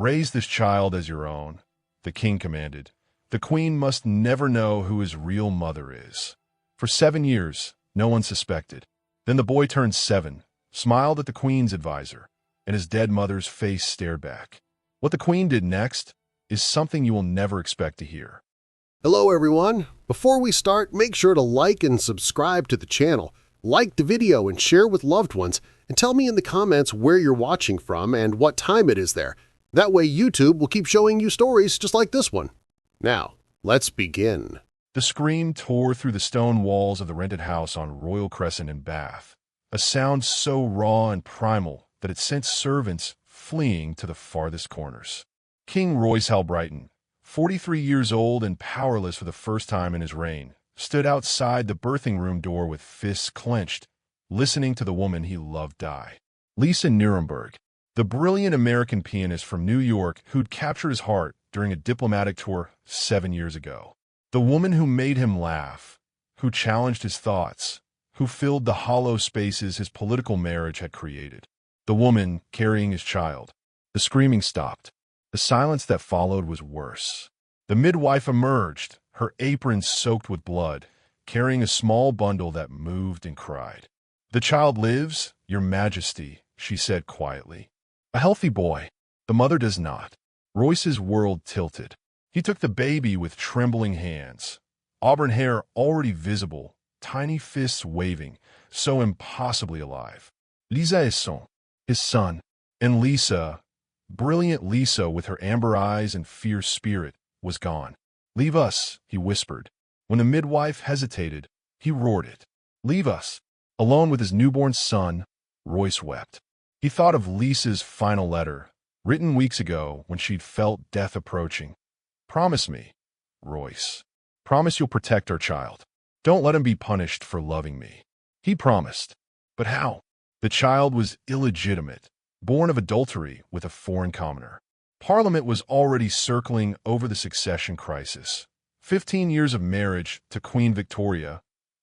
"Raise this child as your own," the king commanded. "The queen must never know who his real mother is." For 7 years, no one suspected. Then the boy turned 7, smiled at the queen's advisor, and his dead mother's face stared back. What the queen did next is something you will never expect to hear. Hello everyone! Before we start, make sure to like and subscribe to the channel, like the video and share with loved ones, and tell me in the comments where you're watching from and what time it is there. That way YouTube will keep showing you stories just like this one. Now, let's begin. The scream tore through the stone walls of the rented house on Royal Crescent in Bath, a sound so raw and primal that it sent servants fleeing to the farthest corners. King Royce Halbrighton, 43 years old and powerless for the first time in his reign, stood outside the birthing room door with fists clenched, listening to the woman he loved die. Lisa Nuremberg, the brilliant American pianist from New York who'd captured his heart during a diplomatic tour 7 years ago. The woman who made him laugh, who challenged his thoughts, who filled the hollow spaces his political marriage had created. The woman carrying his child. The screaming stopped. The silence that followed was worse. The midwife emerged, her apron soaked with blood, carrying a small bundle that moved and cried. "The child lives, Your Majesty," she said quietly. "A healthy boy." The mother does not. Royce's world tilted. He took the baby with trembling hands, auburn hair already visible, tiny fists waving, so impossibly alive. Lisa est son, his son, and Lisa, brilliant Lisa with her amber eyes and fierce spirit, was gone. "Leave us," he whispered. When the midwife hesitated, he roared it. "Leave us." Alone with his newborn son, Royce wept. He thought of Lisa's final letter, written weeks ago when she'd felt death approaching. "Promise me, Royce. Promise you'll protect our child. Don't let him be punished for loving me." He promised. But how? The child was illegitimate, born of adultery with a foreign commoner. Parliament was already circling over the succession crisis. 15 years of marriage to Queen Victoria,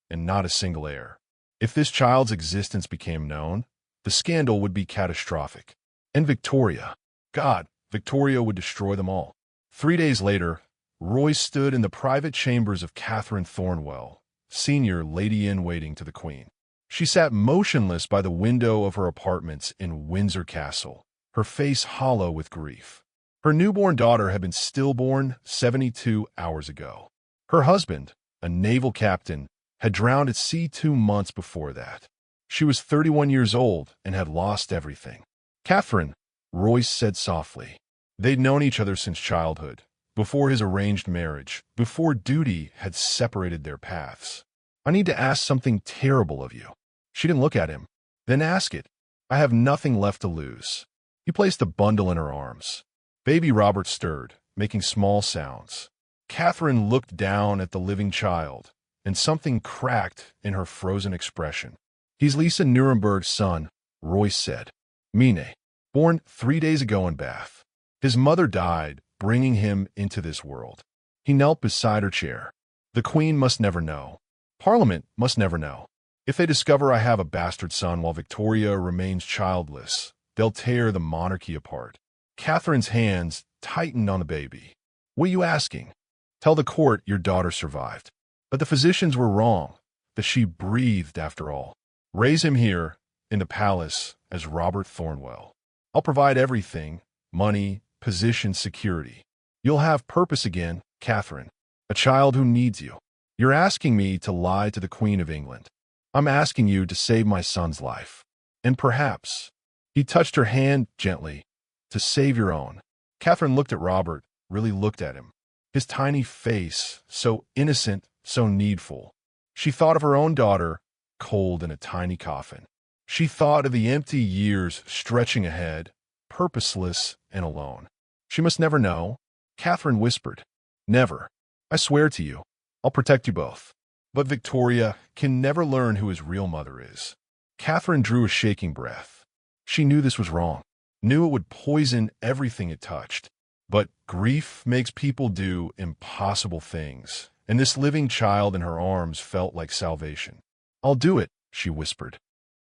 and not a single heir. If this child's existence became known, the scandal would be catastrophic. And Victoria, God, Victoria would destroy them all. 3 days later, Royce stood in the private chambers of Catherine Thornwell, senior lady-in-waiting to the Queen. She sat motionless by the window of her apartments in Windsor Castle, her face hollow with grief. Her newborn daughter had been stillborn 72 hours ago. Her husband, a naval captain, had drowned at sea 2 months before that. She was 31 years old and had lost everything. "Catherine," Royce said softly. They'd known each other since childhood, before his arranged marriage, before duty had separated their paths. "I need to ask something terrible of you." She didn't look at him. "Then ask it. I have nothing left to lose." He placed a bundle in her arms. Baby Robert stirred, making small sounds. Catherine looked down at the living child, and something cracked in her frozen expression. "He's Lisa Nuremberg's son," Royce said. "Mine, born 3 days ago in Bath. His mother died, bringing him into this world." He knelt beside her chair. "The Queen must never know. Parliament must never know. If they discover I have a bastard son while Victoria remains childless, they'll tear the monarchy apart." Catherine's hands tightened on the baby. "What are you asking?" "Tell the court your daughter survived. But the physicians were wrong, that she breathed after all. Raise him here, in the palace, as Robert Thornwell. I'll provide everything, money, position, security. You'll have purpose again, Catherine, a child who needs you. You're asking me to lie to the Queen of England. I'm asking you to save my son's life. And perhaps," he touched her hand gently, "to save your own." Catherine looked at Robert, really looked at him. His tiny face, so innocent, so needful. She thought of her own daughter, cold in a tiny coffin. She thought of the empty years stretching ahead, purposeless and alone. She must never know. Catherine whispered, "Never. I swear to you. I'll protect you both." But Victoria can never learn who his real mother is. Catherine drew a shaking breath. She knew this was wrong, knew it would poison everything it touched. But grief makes people do impossible things, and this living child in her arms felt like salvation. "I'll do it," she whispered.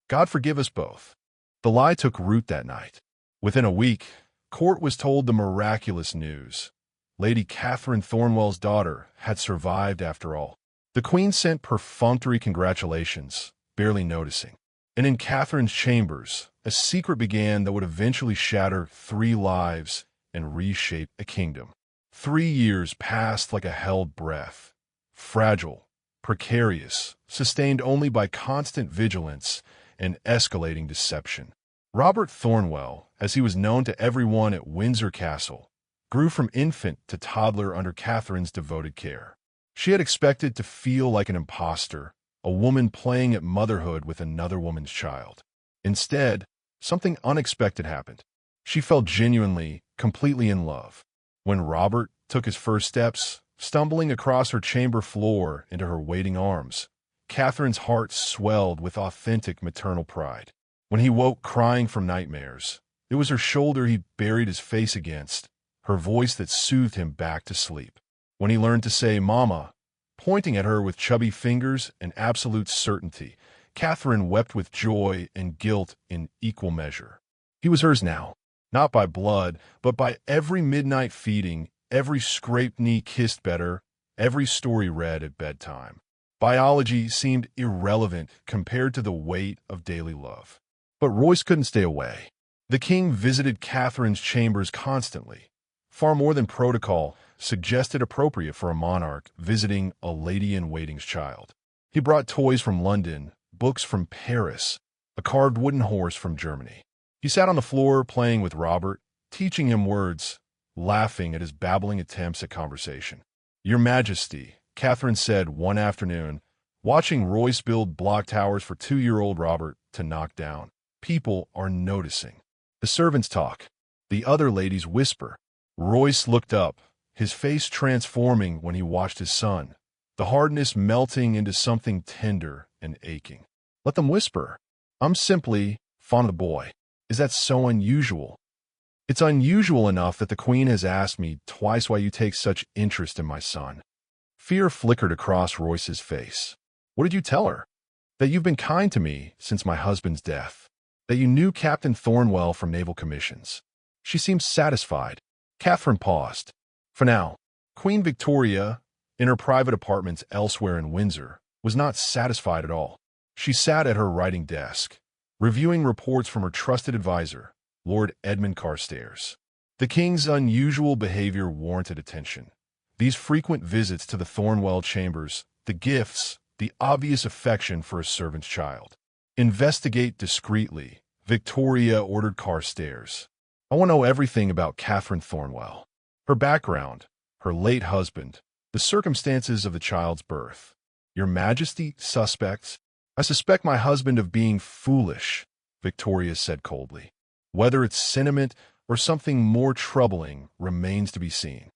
"God forgive us both." The lie took root that night. Within a week, Court was told the miraculous news. Lady Catherine Thornwell's daughter had survived after all. The Queen sent perfunctory congratulations, barely noticing. And in Catherine's chambers, a secret began that would eventually shatter 3 lives and reshape a kingdom. 3 years passed like a held breath. Fragile, precarious, sustained only by constant vigilance and escalating deception. Robert Thornwell, as he was known to everyone at Windsor Castle, grew from infant to toddler under Catherine's devoted care. She had expected to feel like an imposter, a woman playing at motherhood with another woman's child. Instead, something unexpected happened. She fell genuinely, completely in love. When Robert took his first steps, stumbling across her chamber floor into her waiting arms, Catherine's heart swelled with authentic maternal pride. When he woke crying from nightmares, it was her shoulder he buried his face against, her voice that soothed him back to sleep. When he learned to say "Mama," pointing at her with chubby fingers and absolute certainty, Catherine wept with joy and guilt in equal measure. He was hers now, not by blood, but by every midnight feeding, every scraped knee kissed better, every story read at bedtime. Biology seemed irrelevant compared to the weight of daily love. But Royce couldn't stay away. The king visited Catherine's chambers constantly, far more than protocol suggested appropriate for a monarch visiting a lady-in-waiting's child. He brought toys from London, books from Paris, a carved wooden horse from Germany. He sat on the floor playing with Robert, teaching him words, laughing at his babbling attempts at conversation. "Your Majesty," Catherine said one afternoon, watching Royce build block towers for 2-year-old Robert to knock down. "People are noticing." The servants talk. The other ladies whisper. Royce looked up, his face transforming when he watched his son, the hardness melting into something tender and aching. "Let them whisper. I'm simply fond of the boy. Is that so unusual?" "It's unusual enough that the Queen has asked me twice why you take such interest in my son." Fear flickered across Royce's face. "What did you tell her?" "That you've been kind to me since my husband's death. That you knew Captain Thornwell from naval commissions." She seemed satisfied. Catherine paused. For now, Queen Victoria, in her private apartments elsewhere in Windsor, was not satisfied at all. She sat at her writing desk, reviewing reports from her trusted advisor, Lord Edmund Carstairs. The king's unusual behavior warranted attention. These frequent visits to the Thornwell chambers, the gifts, the obvious affection for a servant's child. "Investigate discreetly," Victoria ordered Carstairs. "I want to know everything about Catherine Thornwell. Her background, her late husband, the circumstances of the child's birth. Your Majesty suspects?" "I suspect my husband of being foolish," Victoria said coldly. "Whether it's sentiment or something more troubling remains to be seen."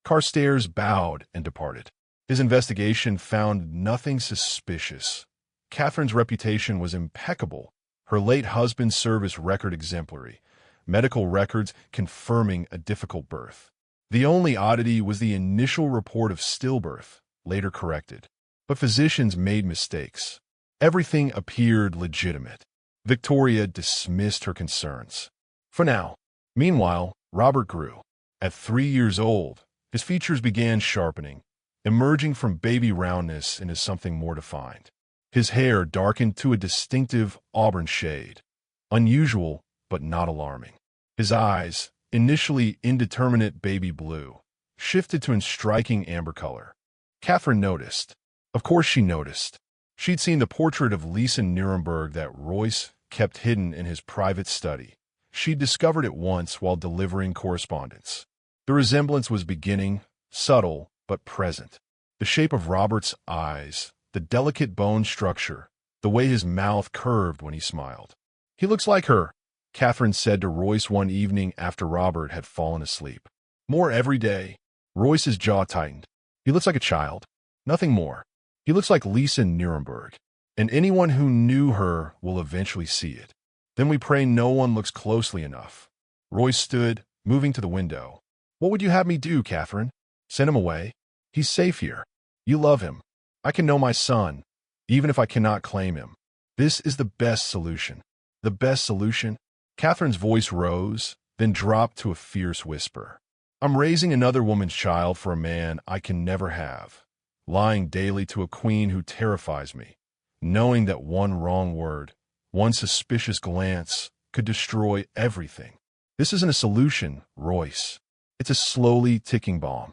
Carstairs bowed and departed. His investigation found nothing suspicious. Catherine's reputation was impeccable, her late husband's service record exemplary, medical records confirming a difficult birth. The only oddity was the initial report of stillbirth, later corrected. But physicians made mistakes. Everything appeared legitimate. Victoria dismissed her concerns. For now. Meanwhile, Robert grew. At 3 years old, his features began sharpening, emerging from baby roundness into something more defined. His hair darkened to a distinctive auburn shade, unusual but not alarming. His eyes, initially indeterminate baby blue, shifted to a striking amber color. Catherine noticed. Of course she noticed. She'd seen the portrait of Lisa Nuremberg that Royce kept hidden in his private study. She'd discovered it once while delivering correspondence. The resemblance was beginning, subtle but present. The shape of Robert's eyes, the delicate bone structure, the way his mouth curved when he smiled. "He looks like her," Catherine said to Royce one evening after Robert had fallen asleep. "More every day." Royce's jaw tightened. "He looks like a child. Nothing more. He looks like Lisa Nuremberg. And anyone who knew her will eventually see it. Then we pray no one looks closely enough." Royce stood, moving to the window. "What would you have me do, Catherine? Send him away? He's safe here. You love him. I can know my son, even if I cannot claim him. This is the best solution." "The best solution?" Catherine's voice rose, then dropped to a fierce whisper. I'm raising another woman's child for a man I can never have, lying daily to a queen who terrifies me, knowing that one wrong word, one suspicious glance, could destroy everything. This isn't a solution, Royce. It's a slowly ticking bomb.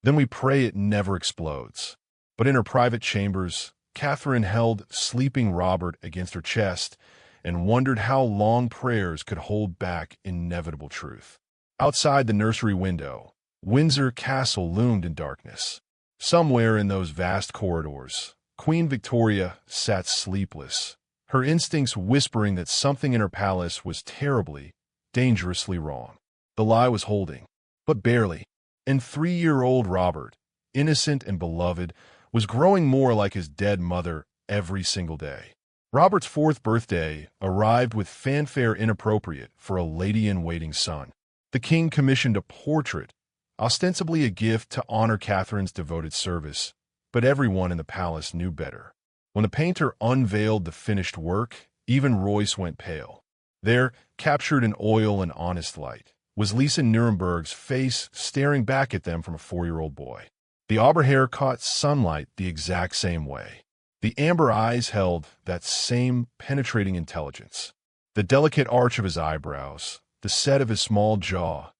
Then we pray it never explodes. But in her private chambers, Catherine held sleeping Robert against her chest and wondered how long prayers could hold back inevitable truth. Outside the nursery window, Windsor Castle loomed in darkness. Somewhere in those vast corridors, Queen Victoria sat sleepless, her instincts whispering that something in her palace was terribly, dangerously wrong. The lie was holding, but barely. And 3-year-old Robert, innocent and beloved, was growing more like his dead mother every single day. Robert's 4th birthday arrived with fanfare inappropriate for a lady-in-waiting son. The king commissioned a portrait, ostensibly a gift to honor Catherine's devoted service, but everyone in the palace knew better. When the painter unveiled the finished work, even Royce went pale. There, captured in oil and honest light, was Lisa Nuremberg's face staring back at them from a 4-year-old boy. The auburn hair caught sunlight the exact same way. The amber eyes held that same penetrating intelligence. The delicate arch of his eyebrows, the set of his small jaw,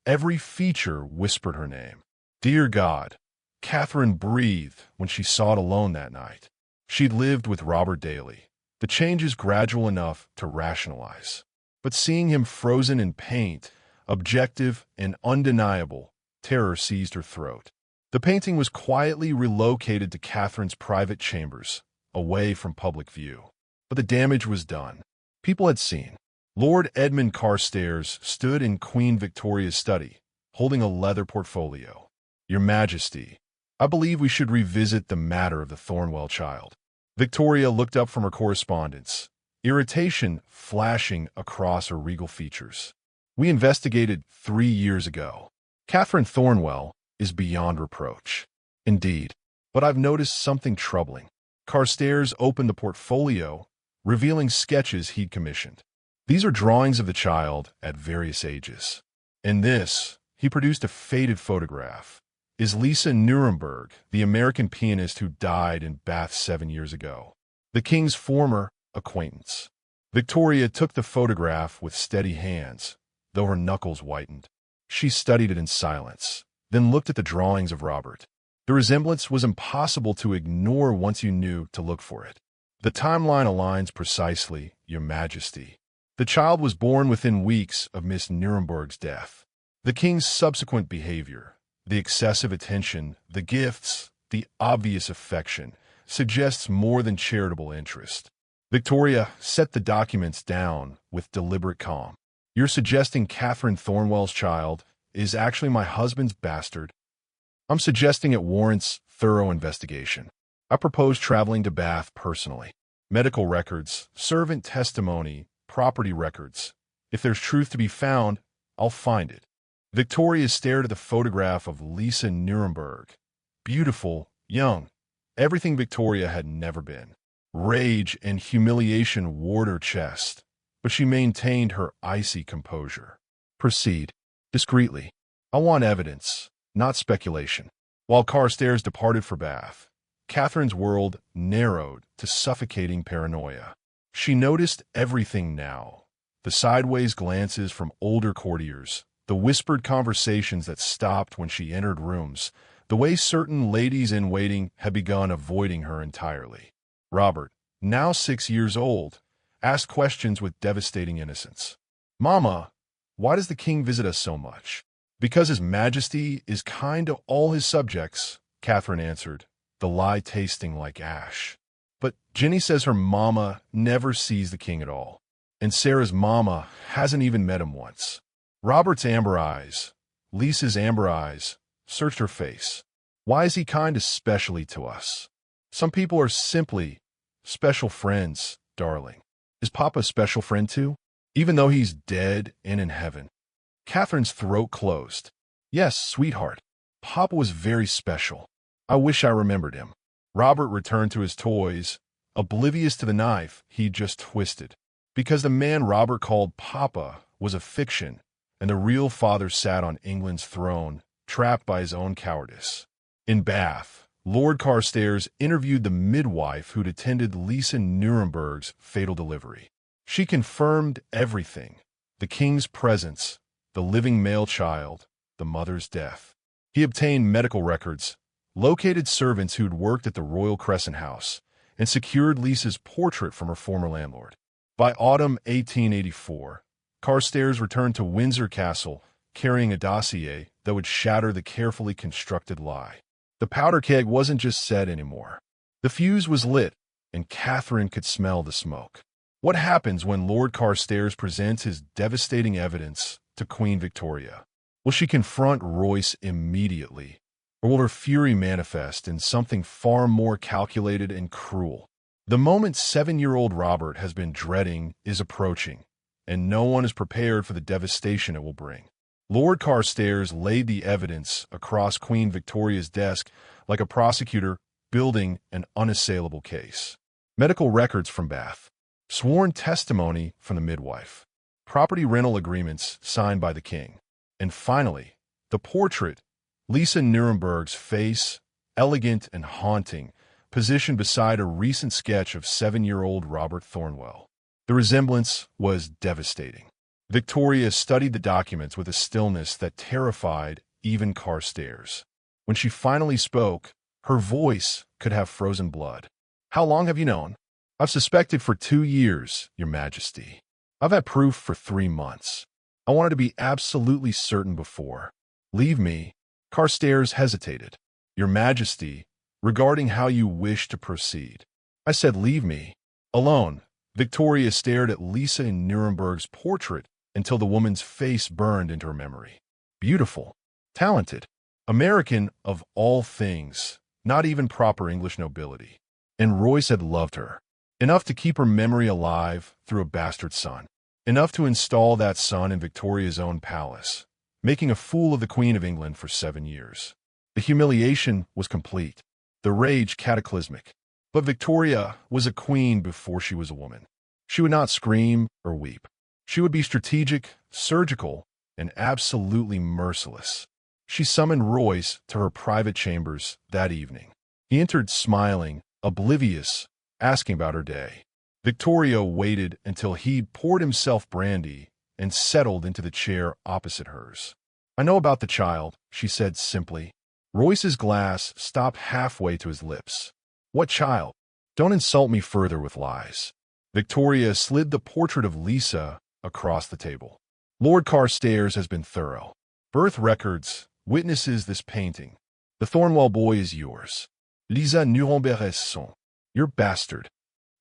every feature whispered her name. Dear God, Catherine breathed when she saw it alone that night. She'd lived with Robert daily, the changes gradual enough to rationalize. But seeing him frozen in paint, objective and undeniable, terror seized her throat. The painting was quietly relocated to Catherine's private chambers, away from public view. But the damage was done. People had seen. Lord Edmund Carstairs stood in Queen Victoria's study, holding a leather portfolio. Your Majesty, I believe we should revisit the matter of the Thornwell child. Victoria looked up from her correspondence, irritation flashing across her regal features. We investigated 3 years ago. Catherine Thornwell is beyond reproach. Indeed, but I've noticed something troubling. Carstairs opened the portfolio, revealing sketches he'd commissioned. These are drawings of the child at various ages. In this, he produced a faded photograph. Is Lisa Nuremberg, the American pianist who died in Bath 7 years ago, the king's former acquaintance. Victoria took the photograph with steady hands, though her knuckles whitened. She studied it in silence, then looked at the drawings of Robert. The resemblance was impossible to ignore once you knew to look for it. The timeline aligns precisely, Your Majesty. The child was born within weeks of Miss Nuremberg's death. The king's subsequent behavior, the excessive attention, the gifts, the obvious affection, suggests more than charitable interest. Victoria set the documents down with deliberate calm. You're suggesting Catherine Thornwell's child is actually my husband's bastard? I'm suggesting it warrants thorough investigation. I propose traveling to Bath personally. Medical records, servant testimony, property records. If there's truth to be found, I'll find it. Victoria stared at the photograph of Lisa Nuremberg. Beautiful, young, everything Victoria had never been. Rage and humiliation warred her chest, but she maintained her icy composure. Proceed. Discreetly. I want evidence, not speculation. While Carstairs departed for Bath, Catherine's world narrowed to suffocating paranoia. She noticed everything now. The sideways glances from older courtiers, the whispered conversations that stopped when she entered rooms, the way certain ladies-in-waiting had begun avoiding her entirely. Robert, now 6 years old, asked questions with devastating innocence. Mama, why does the king visit us so much? Because His Majesty is kind to all his subjects, Catherine answered, the lie tasting like ash. But Jenny says her mama never sees the king at all, and Sarah's mama hasn't even met him once. Robert's amber eyes, Lisa's amber eyes, searched her face. Why is he kind especially to us? Some people are simply special friends, darling. Is Papa a special friend too? Even though he's dead and in heaven. Catherine's throat closed. Yes, sweetheart. Papa was very special. I wish I remembered him. Robert returned to his toys, oblivious to the knife he'd just twisted. Because the man Robert called Papa was a fiction, and the real father sat on England's throne, trapped by his own cowardice. In Bath, Lord Carstairs interviewed the midwife who'd attended Lisa Nuremberg's fatal delivery. She confirmed everything: the king's presence, the living male child, the mother's death. He obtained medical records, located servants who'd worked at the Royal Crescent House, and secured Lisa's portrait from her former landlord. By autumn 1884, Carstairs returned to Windsor Castle carrying a dossier that would shatter the carefully constructed lie. The powder keg wasn't just set anymore. The fuse was lit, and Catherine could smell the smoke. What happens when Lord Carstairs presents his devastating evidence to Queen Victoria? Will she confront Royce immediately, or will her fury manifest in something far more calculated and cruel? The moment 7-year-old Robert has been dreading is approaching, and no one is prepared for the devastation it will bring. Lord Carstairs laid the evidence across Queen Victoria's desk like a prosecutor building an unassailable case. Medical records from Bath, sworn testimony from the midwife, property rental agreements signed by the king, and finally, the portrait, Lisa Nuremberg's face, elegant and haunting, positioned beside a recent sketch of 7-year-old Robert Thornwell. The resemblance was devastating. Victoria studied the documents with a stillness that terrified even Carstairs. When she finally spoke, her voice could have frozen blood. "How long have you known?" "I've suspected for 2 years, Your Majesty. I've had proof for 3 months. I wanted to be absolutely certain before." "Leave me." Carstairs hesitated. "Your Majesty, regarding how you wish to proceed." "I said leave me." Alone, Victoria stared at Lisa Nuremberg's portrait until the woman's face burned into her memory. Beautiful, talented, American of all things, not even proper English nobility. And Royce had loved her. Enough to keep her memory alive through a bastard son. Enough to install that son in Victoria's own palace, making a fool of the Queen of England for 7 years. The humiliation was complete, the rage cataclysmic. But Victoria was a queen before she was a woman. She would not scream or weep. She would be strategic, surgical, and absolutely merciless. She summoned Royce to her private chambers that evening. He entered smiling, oblivious, asking about her day. Victoria waited until he'd poured himself brandy and settled into the chair opposite hers. "I know about the child," she said simply. Royce's glass stopped halfway to his lips. "What child? Don't insult me further with lies." Victoria slid the portrait of Lisa across the table. "Lord Carstairs has been thorough. Birth records, witnesses this painting. The Thornwell boy is yours. Lisa Nuremberg est son. Your bastard."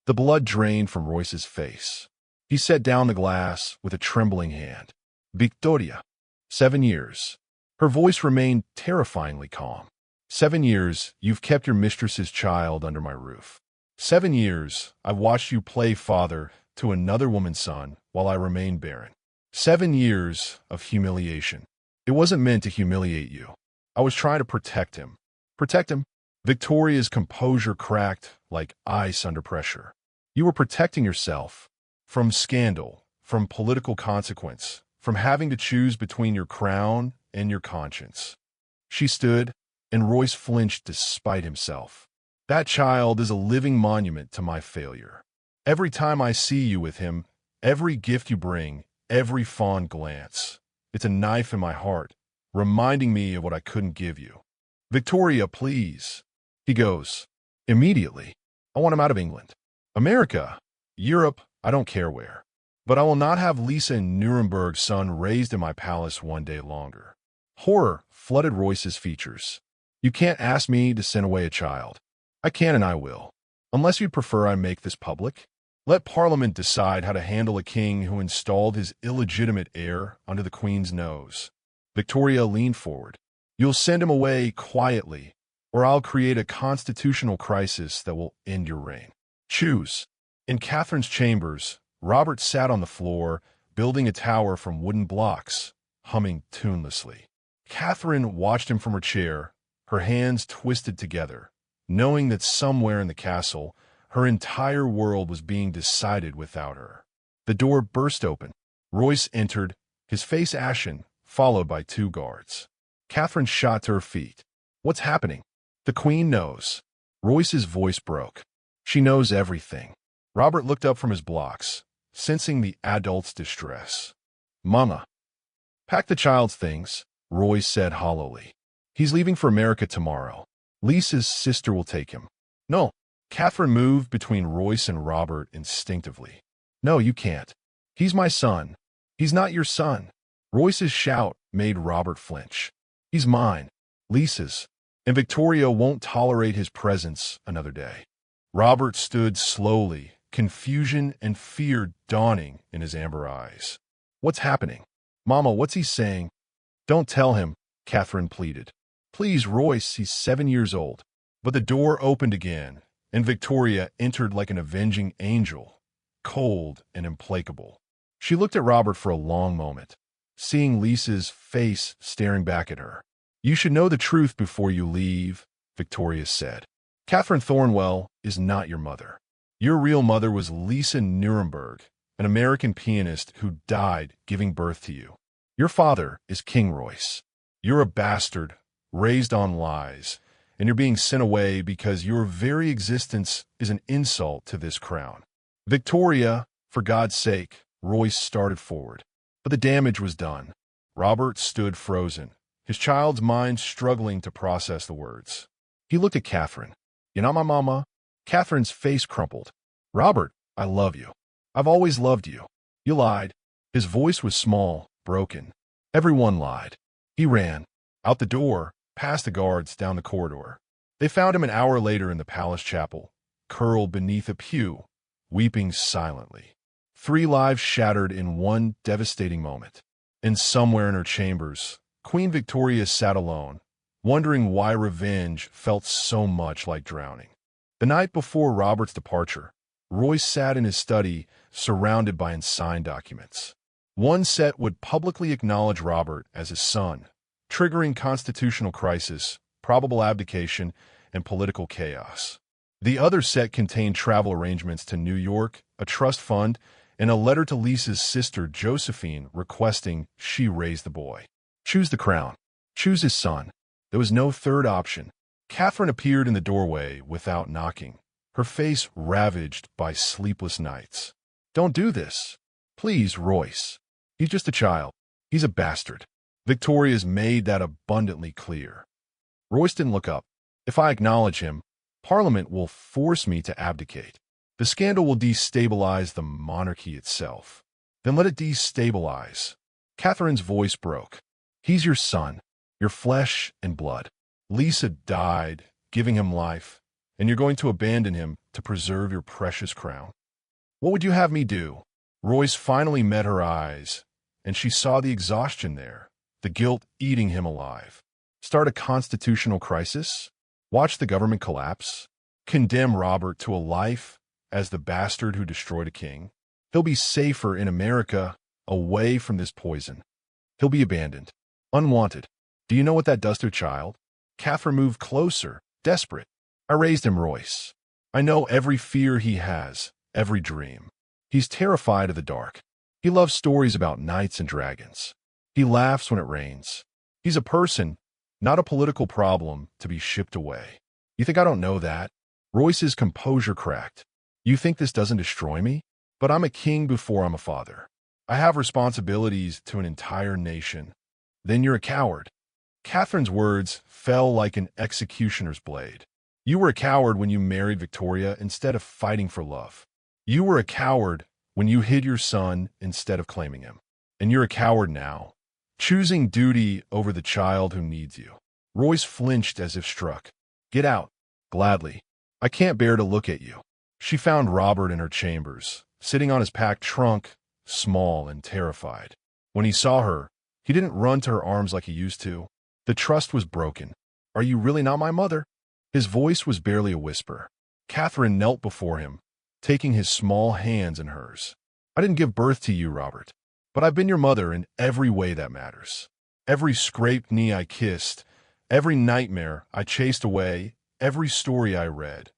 The blood drained from Royce's face. He set down the glass with a trembling hand. "Victoria, 7 years." Her voice remained terrifyingly calm. 7 years, you've kept your mistress's child under my roof. 7 years, I've watched you play father to another woman's son while I remain barren. 7 years of humiliation. It wasn't meant to humiliate you. I was trying to protect him. Protect him? Victoria's composure cracked like ice under pressure. You were protecting yourself from scandal, from political consequence, from having to choose between your crown and your conscience. She stood, and Royce flinched despite himself. That child is a living monument to my failure. Every time I see you with him, every gift you bring, every fond glance, it's a knife in my heart, reminding me of what I couldn't give you. Victoria, please. He goes, "Immediately. I want him out of England. America, Europe, I don't care where. But I will not have Lisa Nuremberg's son raised in my palace one day longer." Horror flooded Royce's features. "You can't ask me to send away a child. I can and I will. Unless you'd prefer I make this public. Let Parliament decide how to handle a king who installed his illegitimate heir under the Queen's nose." Victoria leaned forward. "You'll send him away quietly, or I'll create a constitutional crisis that will end your reign. Choose." In Catherine's chambers, Robert sat on the floor, building a tower from wooden blocks, humming tunelessly. Catherine watched him from her chair, her hands twisted together, knowing that somewhere in the castle, her entire world was being decided without her. The door burst open. Royce entered, his face ashen, followed by 2 guards. Catherine shot to her feet. What's happening? The Queen knows. Royce's voice broke. She knows everything. Robert looked up from his blocks, sensing the adult's distress. Mama. Pack the child's things, Royce said hollowly. He's leaving for America tomorrow. Lisa's sister will take him. No. Catherine moved between Royce and Robert instinctively. No, you can't. He's my son. He's not your son. Royce's shout made Robert flinch. He's mine. Lisa's. And Victoria won't tolerate his presence another day. Robert stood slowly, confusion and fear dawning in his amber eyes. What's happening? Mama, what's he saying? Don't tell him, Catherine pleaded. Please, Royce, he's 7 years old. But the door opened again, and Victoria entered like an avenging angel, cold and implacable. She looked at Robert for a long moment, seeing Lisa's face staring back at her. You should know the truth before you leave, Victoria said. Catherine Thornwell is not your mother. Your real mother was Lisa Nuremberg, an American pianist who died giving birth to you. Your father is King Royce. You're a bastard, raised on lies, and you're being sent away because your very existence is an insult to this crown. Victoria, for God's sake, Royce started forward. But the damage was done. Robert stood frozen, his child's mind struggling to process the words. He looked at Catherine. You're not my mama? Catherine's face crumpled. Robert, I love you. I've always loved you. You lied. His voice was small, broken. Everyone lied. He ran. Out the door, past the guards, down the corridor. They found him an hour later in the palace chapel, curled beneath a pew, weeping silently. 3 lives shattered in one devastating moment. And somewhere in her chambers, Queen Victoria sat alone, wondering why revenge felt so much like drowning. The night before Robert's departure, Royce sat in his study, surrounded by unsigned documents. One set would publicly acknowledge Robert as his son, triggering constitutional crisis, probable abdication, and political chaos. The other set contained travel arrangements to New York, a trust fund, and a letter to Lisa's sister Josephine requesting she raise the boy. Choose the crown. Choose his son. There was no third option. Catherine appeared in the doorway without knocking, her face ravaged by sleepless nights. Don't do this. Please, Royce. He's just a child. He's a bastard. Victoria's made that abundantly clear. Royce didn't look up. If I acknowledge him, Parliament will force me to abdicate. The scandal will destabilize the monarchy itself. Then let it destabilize. Catherine's voice broke. He's your son, your flesh and blood. Lisa died, giving him life, and you're going to abandon him to preserve your precious crown. What would you have me do? Royce finally met her eyes, and she saw the exhaustion there, the guilt eating him alive. Start a constitutional crisis? Watch the government collapse? Condemn Robert to a life as the bastard who destroyed a king? He'll be safer in America, away from this poison. He'll be abandoned, unwanted. Do you know what that does to a child? Catherine moved closer, desperate. I raised him, Royce. I know every fear he has, every dream. He's terrified of the dark. He loves stories about knights and dragons. He laughs when it rains. He's a person, not a political problem to be shipped away. You think I don't know that? Royce's composure cracked. You think this doesn't destroy me? But I'm a king before I'm a father. I have responsibilities to an entire nation. Then you're a coward. Catherine's words fell like an executioner's blade. You were a coward when you married Victoria instead of fighting for love. You were a coward when you hid your son instead of claiming him. And you're a coward now, choosing duty over the child who needs you. Royce flinched as if struck. Get out. Gladly. I can't bear to look at you. She found Robert in her chambers, sitting on his packed trunk, small and terrified. When he saw her, he didn't run to her arms like he used to. The trust was broken. Are you really not my mother? His voice was barely a whisper. Catherine knelt before him, taking his small hands in hers. I didn't give birth to you, Robert, but I've been your mother in every way that matters. Every scraped knee I kissed, every nightmare I chased away, every story I read.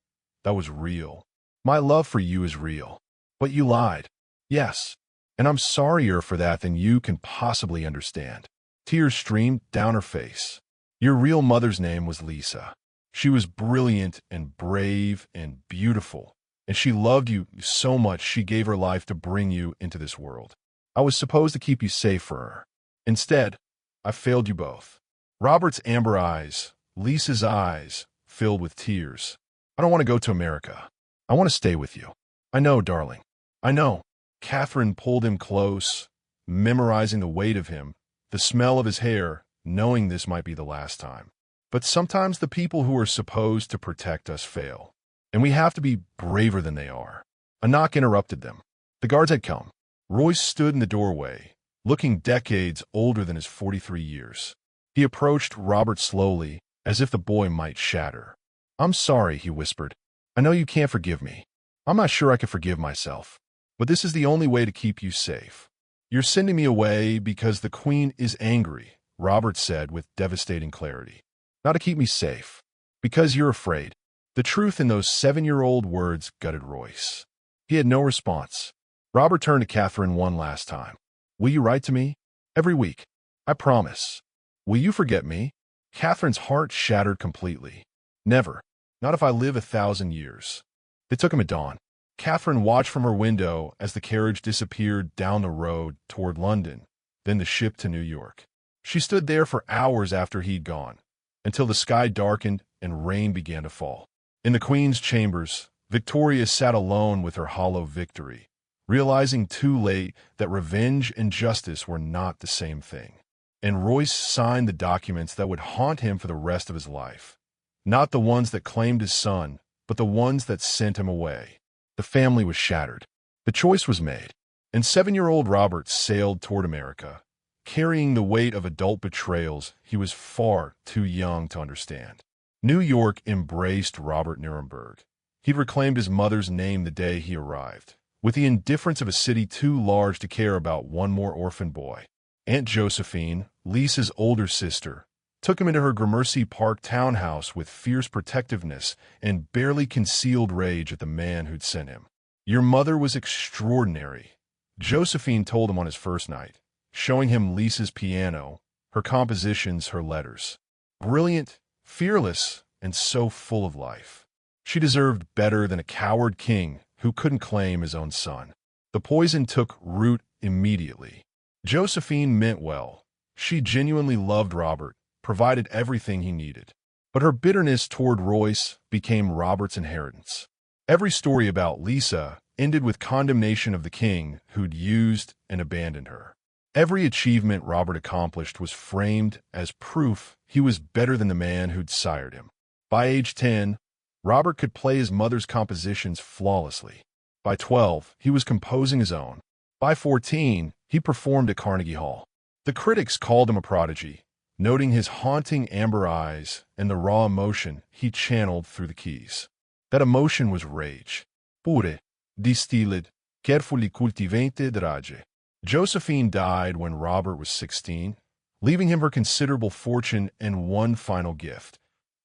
That was real. My love for you is real. But you lied. Yes, and I'm sorrier for that than you can possibly understand." Tears streamed down her face. "Your real mother's name was Lisa. She was brilliant and brave and beautiful, and she loved you so much she gave her life to bring you into this world. I was supposed to keep you safe for her. Instead, I failed you both." Robert's amber eyes, Lisa's eyes, filled with tears. "I don't want to go to America. I want to stay with you." "I know, darling. I know." Catherine pulled him close, memorizing the weight of him, the smell of his hair, knowing this might be the last time. "But sometimes the people who are supposed to protect us fail, and we have to be braver than they are." A knock interrupted them. The guards had come. Royce stood in the doorway, looking decades older than his 43 years. He approached Robert slowly, as if the boy might shatter. "I'm sorry," he whispered. "I know you can't forgive me. I'm not sure I can forgive myself. But this is the only way to keep you safe." "You're sending me away because the Queen is angry," Robert said with devastating clarity. "Not to keep me safe. Because you're afraid." The truth in those 7-year-old words gutted Royce. He had no response. Robert turned to Catherine one last time. "Will you write to me? Every week. I promise. Will you forget me?" Catherine's heart shattered completely. "Never. Not if I live 1,000 years." They took him at dawn. Catherine watched from her window as the carriage disappeared down the road toward London, then the ship to New York. She stood there for hours after he'd gone, until the sky darkened and rain began to fall. In the Queen's chambers, Victoria sat alone with her hollow victory, realizing too late that revenge and justice were not the same thing. And Royce signed the documents that would haunt him for the rest of his life. Not the ones that claimed his son, but the ones that sent him away. The family was shattered. The choice was made, and 7-year-old Robert sailed toward America, carrying the weight of adult betrayals he was far too young to understand. New York embraced Robert Nuremberg. He'd reclaimed his mother's name the day he arrived, with the indifference of a city too large to care about one more orphan boy. Aunt Josephine, Lisa's older sister, took him into her Gramercy Park townhouse with fierce protectiveness and barely concealed rage at the man who'd sent him. "Your mother was extraordinary," Josephine told him on his first night, showing him Lisa's piano, her compositions, her letters. "Brilliant, fearless, and so full of life. She deserved better than a coward king who couldn't claim his own son." The poison took root immediately. Josephine meant well. She genuinely loved Robert, provided everything he needed. But her bitterness toward Royce became Robert's inheritance. Every story about Lisa ended with condemnation of the king who'd used and abandoned her. Every achievement Robert accomplished was framed as proof he was better than the man who'd sired him. By age 10, Robert could play his mother's compositions flawlessly. By 12, he was composing his own. By 14, he performed at Carnegie Hall. The critics called him a prodigy, noting his haunting amber eyes and the raw emotion he channeled through the keys. That emotion was rage. Pure, distilled, carefully cultivated rage. Josephine died when Robert was 16, leaving him her considerable fortune and one final gift: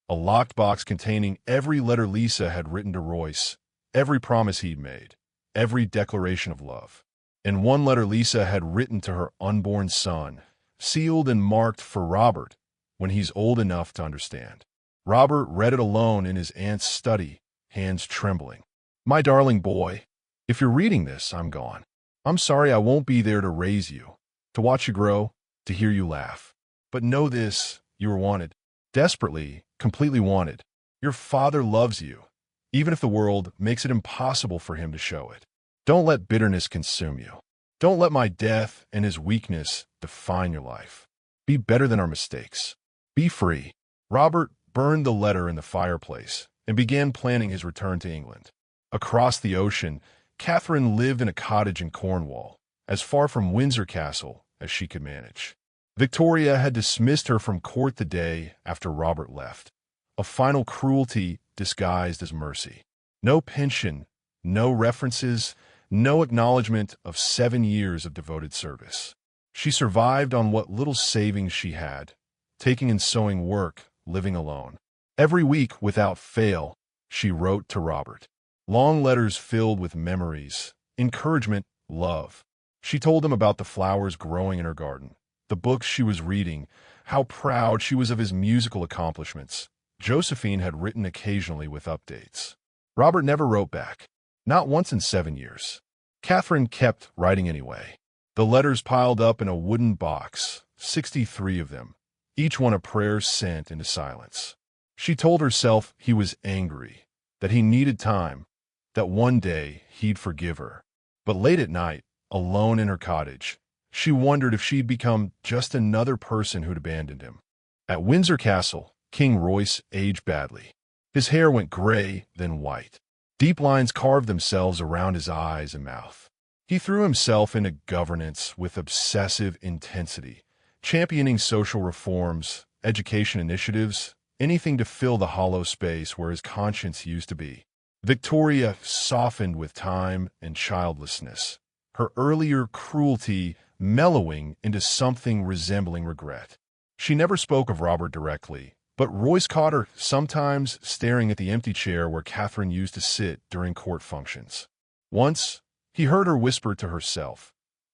a locked box containing every letter Lisa had written to Royce, every promise he'd made, every declaration of love. And one letter Lisa had written to her unborn son, sealed and marked for Robert when he's old enough to understand. Robert read it alone in his aunt's study, hands trembling. "My darling boy, if you're reading this, I'm gone. I'm sorry I won't be there to raise you, to watch you grow, to hear you laugh. But know this, you are wanted. Desperately, completely wanted. Your father loves you, even if the world makes it impossible for him to show it. Don't let bitterness consume you. Don't let my death and his weakness define your life. Be better than our mistakes. Be free." Robert burned the letter in the fireplace and began planning his return to England. Across the ocean, Catherine lived in a cottage in Cornwall, as far from Windsor Castle as she could manage. Victoria had dismissed her from court the day after Robert left, a final cruelty disguised as mercy. No pension, no references, no acknowledgement of 7 years of devoted service. She survived on what little savings she had, taking and sewing work, living alone. Every week, without fail, she wrote to Robert. Long letters filled with memories, encouragement, love. She told him about the flowers growing in her garden, the books she was reading, how proud she was of his musical accomplishments. Josephine had written occasionally with updates. Robert never wrote back. Not once in 7 years. Catherine kept writing anyway. The letters piled up in a wooden box, 63 of them, each one a prayer sent into silence. She told herself he was angry, that he needed time, that one day he'd forgive her. But late at night, alone in her cottage, she wondered if she'd become just another person who'd abandoned him. At Windsor Castle, King Royce aged badly. His hair went gray, then white. Deep lines carved themselves around his eyes and mouth. He threw himself into governance with obsessive intensity, championing social reforms, education initiatives, anything to fill the hollow space where his conscience used to be. Victoria softened with time and childlessness, her earlier cruelty mellowing into something resembling regret. She never spoke of Robert directly, but Royce caught her sometimes staring at the empty chair where Catherine used to sit during court functions. Once, he heard her whisper to herself,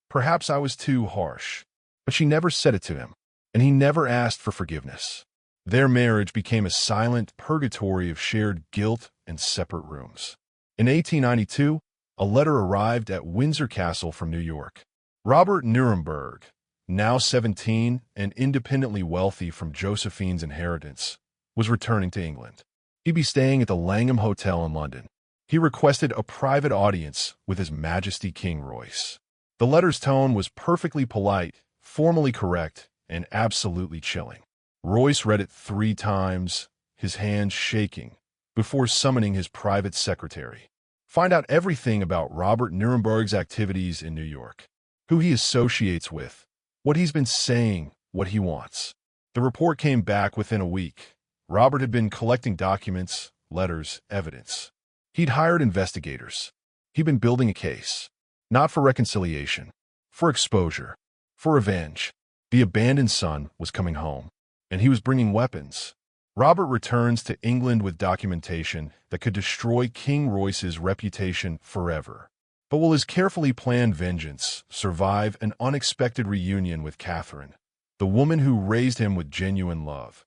"Perhaps I was too harsh." But she never said it to him, and he never asked for forgiveness. Their marriage became a silent purgatory of shared guilt and separate rooms. In 1892, a letter arrived at Windsor Castle from New York. Robert Nuremberg, now 17 and independently wealthy from Josephine's inheritance, was returning to England. He'd be staying at the Langham Hotel in London. He requested a private audience with His Majesty King Royce. The letter's tone was perfectly polite, formally correct, and absolutely chilling. Royce read it 3 times, his hands shaking, before summoning his private secretary. Find out everything about Robert Nuremberg's activities in New York, who he associates with, what he's been saying, what he wants. The report came back within a week. Robert had been collecting documents, letters, evidence. He'd hired investigators. He'd been building a case, not for reconciliation, for exposure, for revenge. The abandoned son was coming home, and he was bringing weapons. Robert returns to England with documentation that could destroy King Royce's reputation forever. But will his carefully planned vengeance survive an unexpected reunion with Catherine, the woman who raised him with genuine love,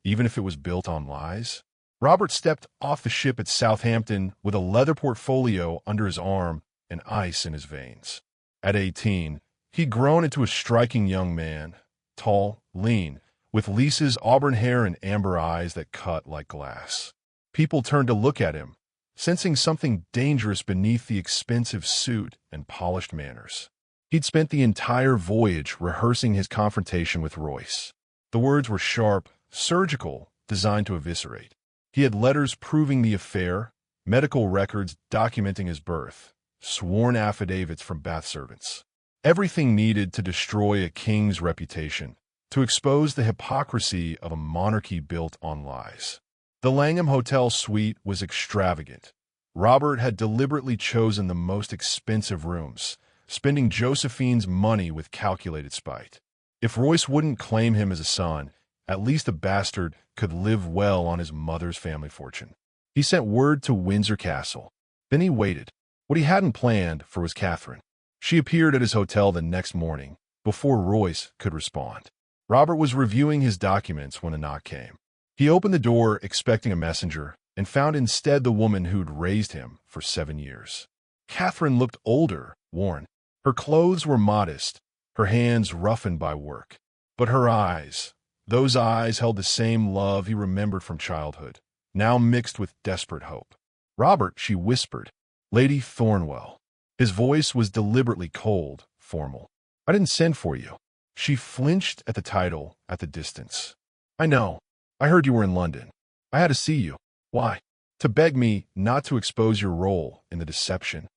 even if it was built on lies? Robert stepped off the ship at Southampton with a leather portfolio under his arm and ice in his veins. At 18, he'd grown into a striking young man, tall, lean, with Lisa's auburn hair and amber eyes that cut like glass. People turned to look at him, sensing something dangerous beneath the expensive suit and polished manners. He'd spent the entire voyage rehearsing his confrontation with Royce. The words were sharp, surgical, designed to eviscerate. He had letters proving the affair, medical records documenting his birth, sworn affidavits from bath servants. Everything needed to destroy a king's reputation, to expose the hypocrisy of a monarchy built on lies. The Langham Hotel suite was extravagant. Robert had deliberately chosen the most expensive rooms, spending Josephine's money with calculated spite. If Royce wouldn't claim him as a son, at least the bastard could live well on his mother's family fortune. He sent word to Windsor Castle. Then he waited. What he hadn't planned for was Catherine. She appeared at his hotel the next morning, before Royce could respond. Robert was reviewing his documents when a knock came. He opened the door expecting a messenger and found instead the woman who'd raised him for 7 years. Catherine looked older, worn. Her clothes were modest, her hands roughened by work. But her eyes, those eyes held the same love he remembered from childhood, now mixed with desperate hope. "Robert," she whispered. "Lady Thornwell." His voice was deliberately cold, formal. "I didn't send for you." She flinched at the title, at the distance. "I know. I heard you were in London. I had to see you." "Why?" "To beg me not to expose your role in the deception."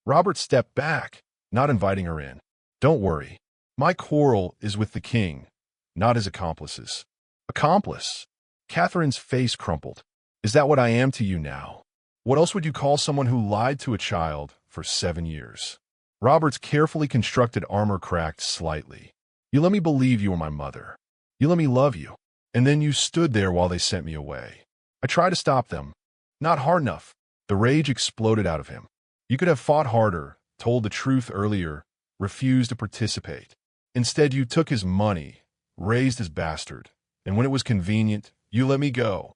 Robert stepped back, not inviting her in. "Don't worry. My quarrel is with the king, not his accomplices." "Accomplice?" Catherine's face crumpled. "Is that what I am to you now? What else would you call someone who lied to a child for 7 years? Robert's carefully constructed armor cracked slightly. "You let me believe you were my mother. You let me love you. And then you stood there while they sent me away. I tried to stop them. Not hard enough." The rage exploded out of him. "You could have fought harder, told the truth earlier, refused to participate. Instead, you took his money, raised his bastard, and when it was convenient, you let me go.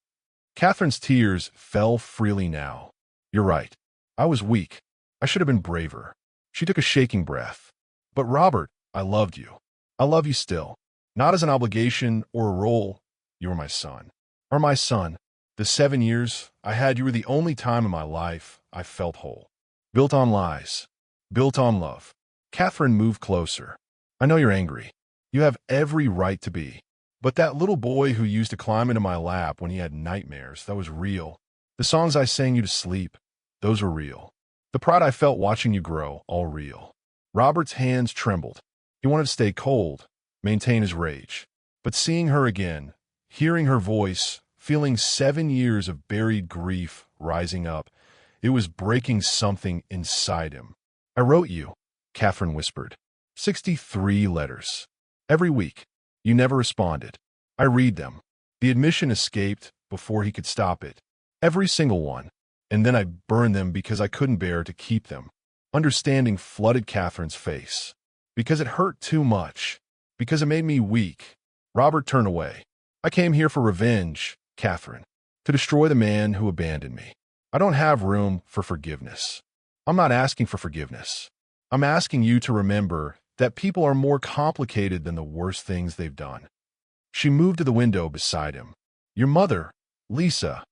Catherine's tears fell freely now. You're right. I was weak. I should have been braver. She took a shaking breath. But Robert, I loved you. I love you still. Not as an obligation or a role. You were my son. Or my son. The 7 years I had you were the only time in my life I felt whole. Built on lies. Built on love. Catherine moved closer. I know you're angry. You have every right to be. But that little boy who used to climb into my lap when he had nightmares, that was real. The songs I sang you to sleep, those were real. The pride I felt watching you grow, all real. Robert's hands trembled. He wanted to stay cold, maintain his rage. But seeing her again, hearing her voice, feeling 7 years of buried grief rising up, it was breaking something inside him. I wrote you, Catherine whispered. 63 letters. Every week. You never responded. I read them. The admission escaped before he could stop it. Every single one. And then I burned them because I couldn't bear to keep them. Understanding flooded Catherine's face. Because it hurt too much. Because it made me weak. Robert turned away. I came here for revenge, Catherine. To destroy the man who abandoned me. I don't have room for forgiveness. I'm not asking for forgiveness. I'm asking you to remember that people are more complicated than the worst things they've done. She moved to the window beside him. Your mother, Lisa,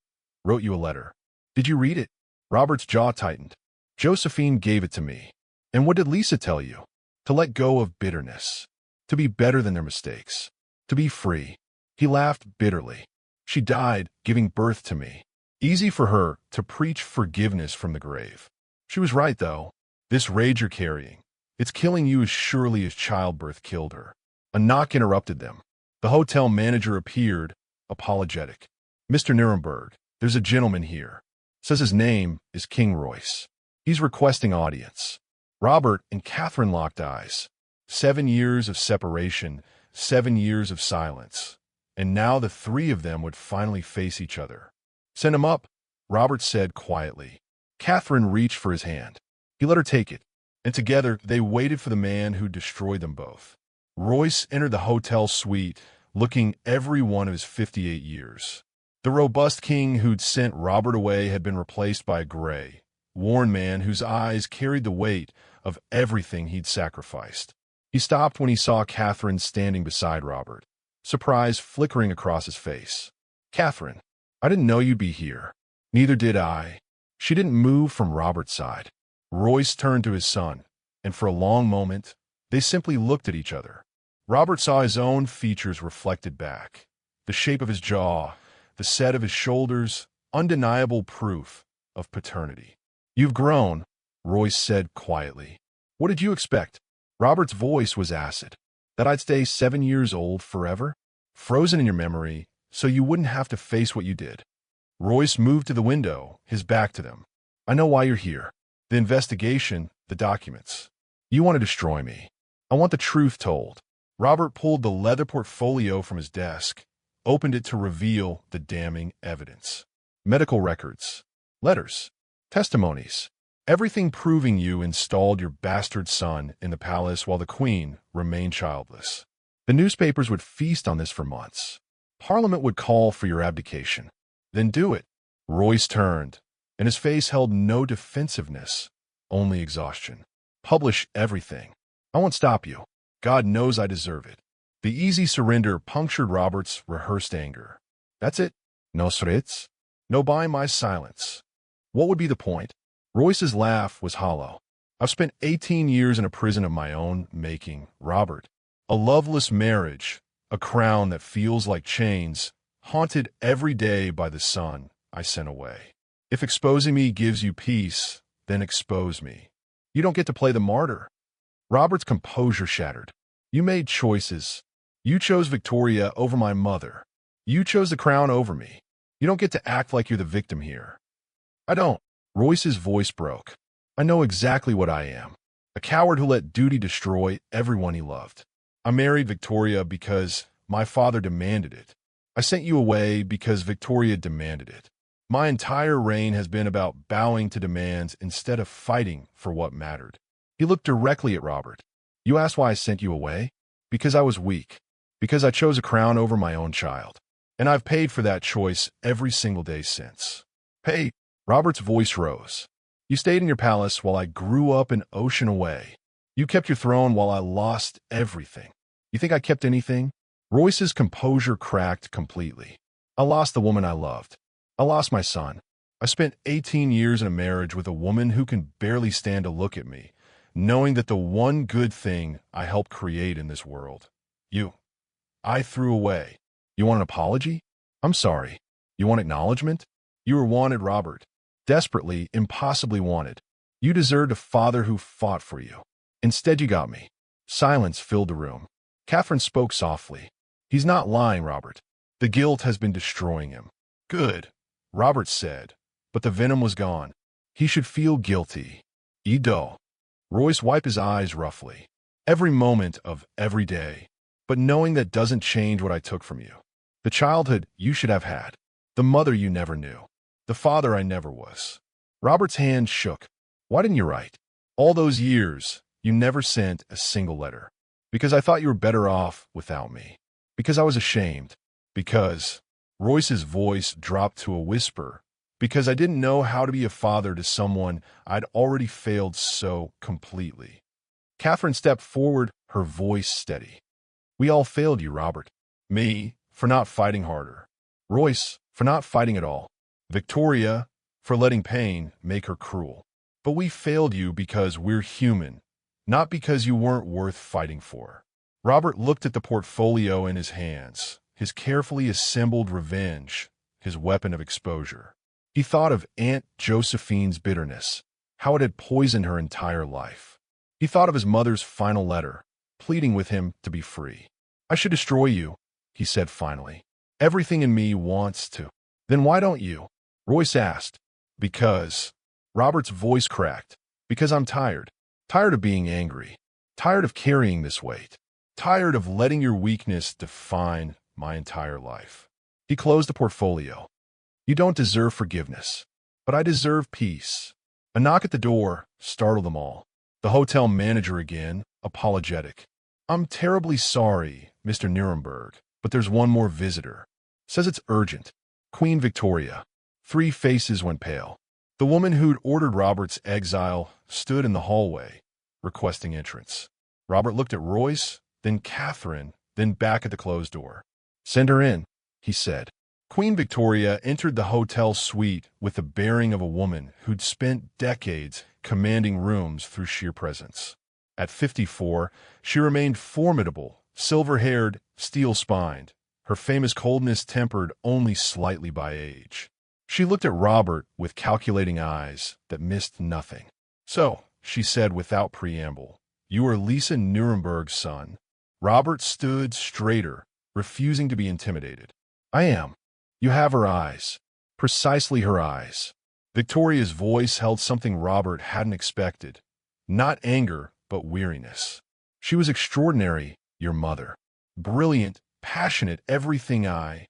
wrote you a letter. Did you read it? Robert's jaw tightened. Josephine gave it to me. And what did Lisa tell you? To let go of bitterness. To be better than their mistakes. To be free. He laughed bitterly. She died, giving birth to me. Easy for her to preach forgiveness from the grave. She was right, though. This rage you're carrying, it's killing you as surely as childbirth killed her. A knock interrupted them. The hotel manager appeared, apologetic. Mr. Nuremberg, there's a gentleman here. Says his name is King Royce. He's requesting audience. Robert and Catherine locked eyes. 7 years of separation, 7 years of silence. And now the three of them would finally face each other. Send him up, Robert said quietly. Catherine reached for his hand. He let her take it, and together they waited for the man who destroyed them both. Royce entered the hotel suite, looking every one of his 58 years. The robust king who'd sent Robert away had been replaced by a gray, worn man whose eyes carried the weight of everything he'd sacrificed. He stopped when he saw Catherine standing beside Robert, surprise flickering across his face. Catherine, I didn't know you'd be here. Neither did I. She didn't move from Robert's side. Royce turned to his son, and for a long moment, they simply looked at each other. Robert saw his own features reflected back. The shape of his jaw, the set of his shoulders, undeniable proof of paternity. You've grown, Royce said quietly. What did you expect? Robert's voice was acid. That I'd stay 7 years old forever? Frozen in your memory, so you wouldn't have to face what you did. Royce moved to the window, his back to them. I know why you're here. The investigation, the documents. You want to destroy me. I want the truth told. Robert pulled the leather portfolio from his desk, opened it to reveal the damning evidence. Medical records, letters, testimonies, everything proving you installed your bastard son in the palace while the queen remained childless. The newspapers would feast on this for months. Parliament would call for your abdication. Then do it. Royce turned, and his face held no defensiveness, only exhaustion. Publish everything. I won't stop you. God knows I deserve it. The easy surrender punctured Robert's rehearsed anger. That's it. No threats. No buying my silence. What would be the point? Royce's laugh was hollow. I've spent 18 years in a prison of my own making, Robert. A loveless marriage, a crown that feels like chains, haunted every day by the son I sent away. If exposing me gives you peace, then expose me. You don't get to play the martyr. Robert's composure shattered. You made choices. You chose Victoria over my mother. You chose the crown over me. You don't get to act like you're the victim here. I don't. Royce's voice broke. I know exactly what I am. A coward who let duty destroy everyone he loved. I married Victoria because my father demanded it. I sent you away because Victoria demanded it. My entire reign has been about bowing to demands instead of fighting for what mattered. He looked directly at Robert. You asked why I sent you away? Because I was weak. Because I chose a crown over my own child. And I've paid for that choice every single day since. Paid. Robert's voice rose. You stayed in your palace while I grew up an ocean away. You kept your throne while I lost everything. You think I kept anything? Royce's composure cracked completely. I lost the woman I loved. I lost my son. I spent 18 years in a marriage with a woman who can barely stand to look at me, knowing that the one good thing I helped create in this world, I threw away. You want an apology? I'm sorry. You want acknowledgement? You were wanted, Robert. Desperately, impossibly wanted. You deserved a father who fought for you. Instead, you got me. Silence filled the room. Catherine spoke softly. He's not lying, Robert. The guilt has been destroying him. Good, Robert said, but the venom was gone. He should feel guilty. Ido. Royce wiped his eyes roughly. Every moment of every day. But knowing that doesn't change what I took from you. The childhood you should have had. The mother you never knew. The father I never was. Robert's hand shook. Why didn't you write? All those years, you never sent a single letter. Because I thought you were better off without me. Because I was ashamed. Because Royce's voice dropped to a whisper. Because I didn't know how to be a father to someone I'd already failed so completely. Catherine stepped forward, her voice steady. We all failed you, Robert. Me, for not fighting harder. Royce, for not fighting at all. Victoria, for letting pain make her cruel. But we failed you because we're human, not because you weren't worth fighting for. Robert looked at the portfolio in his hands, his carefully assembled revenge, his weapon of exposure. He thought of Aunt Josephine's bitterness, how it had poisoned her entire life. He thought of his mother's final letter, pleading with him to be free. I should destroy you, he said finally. Everything in me wants to. Then why don't you? Royce asked. Because. Robert's voice cracked. Because I'm tired. Tired of being angry. Tired of carrying this weight. Tired of letting your weakness define my entire life. He closed the portfolio. You don't deserve forgiveness. But I deserve peace. A knock at the door startled them all. The hotel manager again, apologetic. I'm terribly sorry, Mr. Nuremberg, but there's one more visitor. Says it's urgent. Queen Victoria. 3 faces went pale. The woman who'd ordered Robert's exile stood in the hallway, requesting entrance. Robert looked at Royce, then Catherine, then back at the closed door. Send her in, he said. Queen Victoria entered the hotel suite with the bearing of a woman who'd spent decades commanding rooms through sheer presence. At 54, she remained formidable, silver-haired, steel-spined, her famous coldness tempered only slightly by age. She looked at Robert with calculating eyes that missed nothing. So, she said without preamble, you are Lisa Nuremberg's son. Robert stood straighter, refusing to be intimidated. I am. You have her eyes. Precisely her eyes. Victoria's voice held something Robert hadn't expected. Not anger, but weariness. She was extraordinary, your mother. Brilliant, passionate, everything I...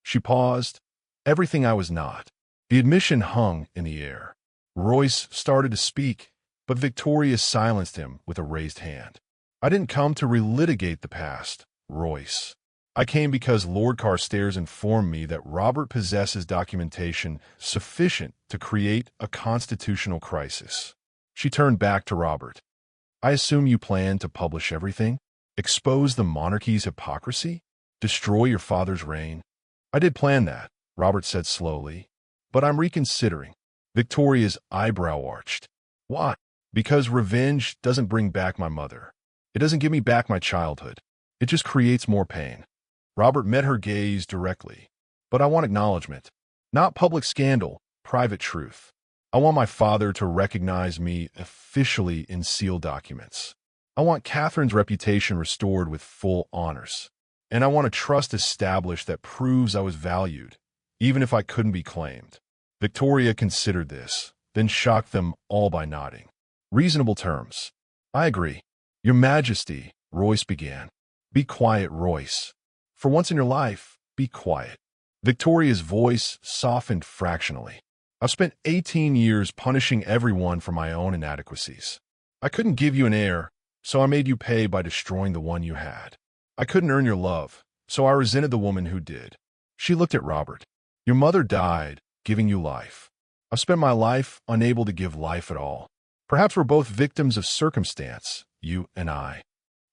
She paused. Everything I was not. The admission hung in the air. Royce started to speak, but Victoria silenced him with a raised hand. I didn't come to relitigate the past, Royce. I came because Lord Carstairs informed me that Robert possesses documentation sufficient to create a constitutional crisis. She turned back to Robert. I assume you plan to publish everything? Expose the monarchy's hypocrisy? Destroy your father's reign? I did plan that, Robert said slowly, but I'm reconsidering. Victoria's eyebrow arched. Why? Because revenge doesn't bring back my mother. It doesn't give me back my childhood. It just creates more pain. Robert met her gaze directly. But I want acknowledgement. Not public scandal, private truth. I want my father to recognize me officially in sealed documents. I want Catherine's reputation restored with full honors. And I want a trust established that proves I was valued, even if I couldn't be claimed. Victoria considered this, then shocked them all by nodding. Reasonable terms. I agree. Your Majesty, Royce began. Be quiet, Royce. For once in your life, be quiet. Victoria's voice softened fractionally. I've spent 18 years punishing everyone for my own inadequacies. I couldn't give you an heir, so I made you pay by destroying the one you had. I couldn't earn your love, so I resented the woman who did." She looked at Robert. "Your mother died, giving you life. I've spent my life unable to give life at all. Perhaps we're both victims of circumstance, you and I."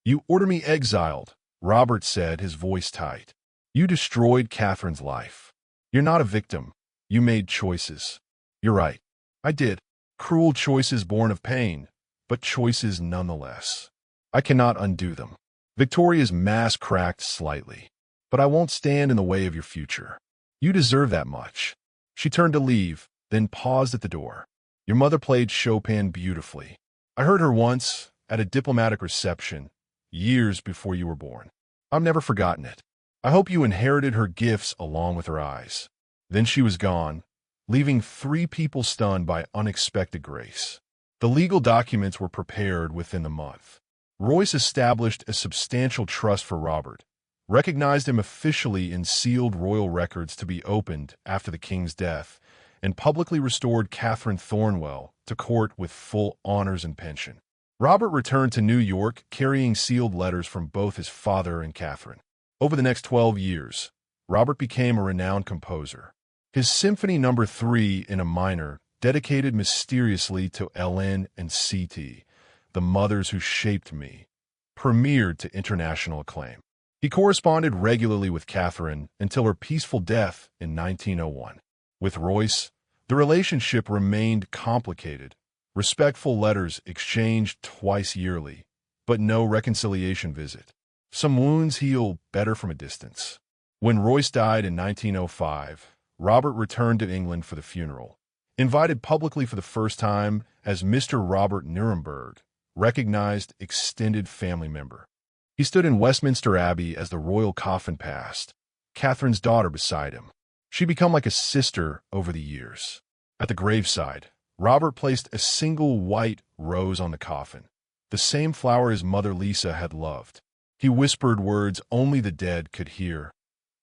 "You order me exiled," Robert said, his voice tight. "You destroyed Catherine's life. You're not a victim. You made choices." "You're right. I did. Cruel choices born of pain, but choices nonetheless. I cannot undo them." Victoria's mask cracked slightly. "But I won't stand in the way of your future. You deserve that much." She turned to leave, then paused at the door. "Your mother played Chopin beautifully. I heard her once at a diplomatic reception, years before you were born. I've never forgotten it. I hope you inherited her gifts along with her eyes." Then she was gone, leaving 3 people stunned by unexpected grace. The legal documents were prepared within the month. Royce established a substantial trust for Robert, recognized him officially in sealed royal records to be opened after the king's death, and publicly restored Catherine Thornwell to court with full honors and pension. Robert returned to New York carrying sealed letters from both his father and Catherine. Over the next 12 years, Robert became a renowned composer. His Symphony No. 3 in a minor, dedicated mysteriously to Ellen and C.T., the mothers who shaped me, premiered to international acclaim. He corresponded regularly with Catherine until her peaceful death in 1901. With Royce, the relationship remained complicated. Respectful letters exchanged twice yearly, but no reconciliation visit. Some wounds heal better from a distance. When Royce died in 1905, Robert returned to England for the funeral. Invited publicly for the first time as Mr. Robert Nuremberg, recognized extended family member. He stood in Westminster Abbey as the royal coffin passed, Catherine's daughter beside him. She'd become like a sister over the years. At the graveside, Robert placed a single white rose on the coffin, the same flower his mother Lisa had loved. He whispered words only the dead could hear.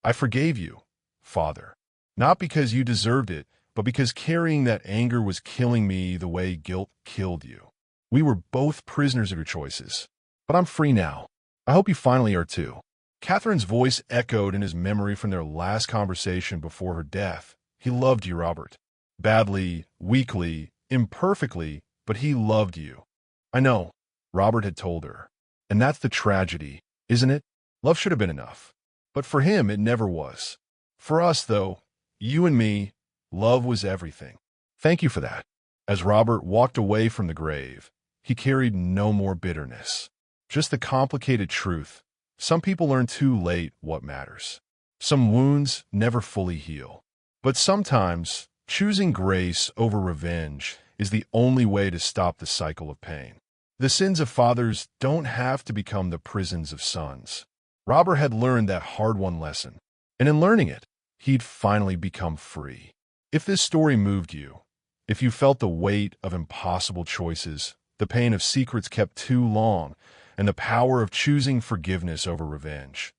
"I forgave you, Father, not because you deserved it, but because carrying that anger was killing me the way guilt killed you. We were both prisoners of your choices, but I'm free now. I hope you finally are too." Catherine's voice echoed in his memory from their last conversation before her death. "He loved you, Robert. Badly, weakly, imperfectly, but he loved you." "I know," Robert had told her. "And that's the tragedy, isn't it? Love should have been enough. But for him, it never was. For us, though, you and me, love was everything. Thank you for that." As Robert walked away from the grave, he carried no more bitterness, just the complicated truth. Some people learn too late what matters. Some wounds never fully heal. But sometimes, choosing grace over revenge is the only way to stop the cycle of pain. The sins of fathers don't have to become the prisons of sons. Robert had learned that hard-won lesson, and in learning it, he'd finally become free. If this story moved you, if you felt the weight of impossible choices, the pain of secrets kept too long, and the power of choosing forgiveness over revenge,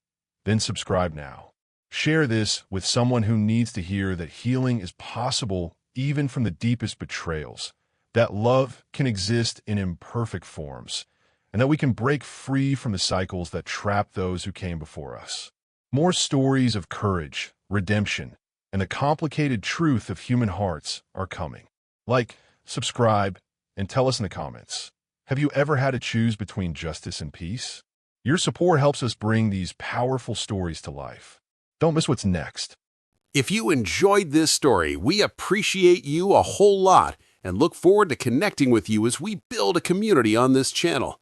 then subscribe now. Share this with someone who needs to hear that healing is possible even from the deepest betrayals, that love can exist in imperfect forms, and that we can break free from the cycles that trap those who came before us. More stories of courage, redemption, and the complicated truth of human hearts are coming. Like, subscribe, and tell us in the comments. Have you ever had to choose between justice and peace? Your support helps us bring these powerful stories to life. Don't miss what's next. If you enjoyed this story, we appreciate you a whole lot and look forward to connecting with you as we build a community on this channel.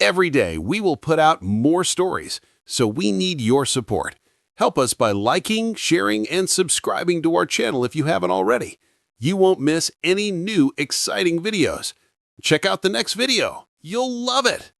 Every day, we will put out more stories, so we need your support. Help us by liking, sharing, and subscribing to our channel if you haven't already. You won't miss any new exciting videos. Check out the next video. You'll love it!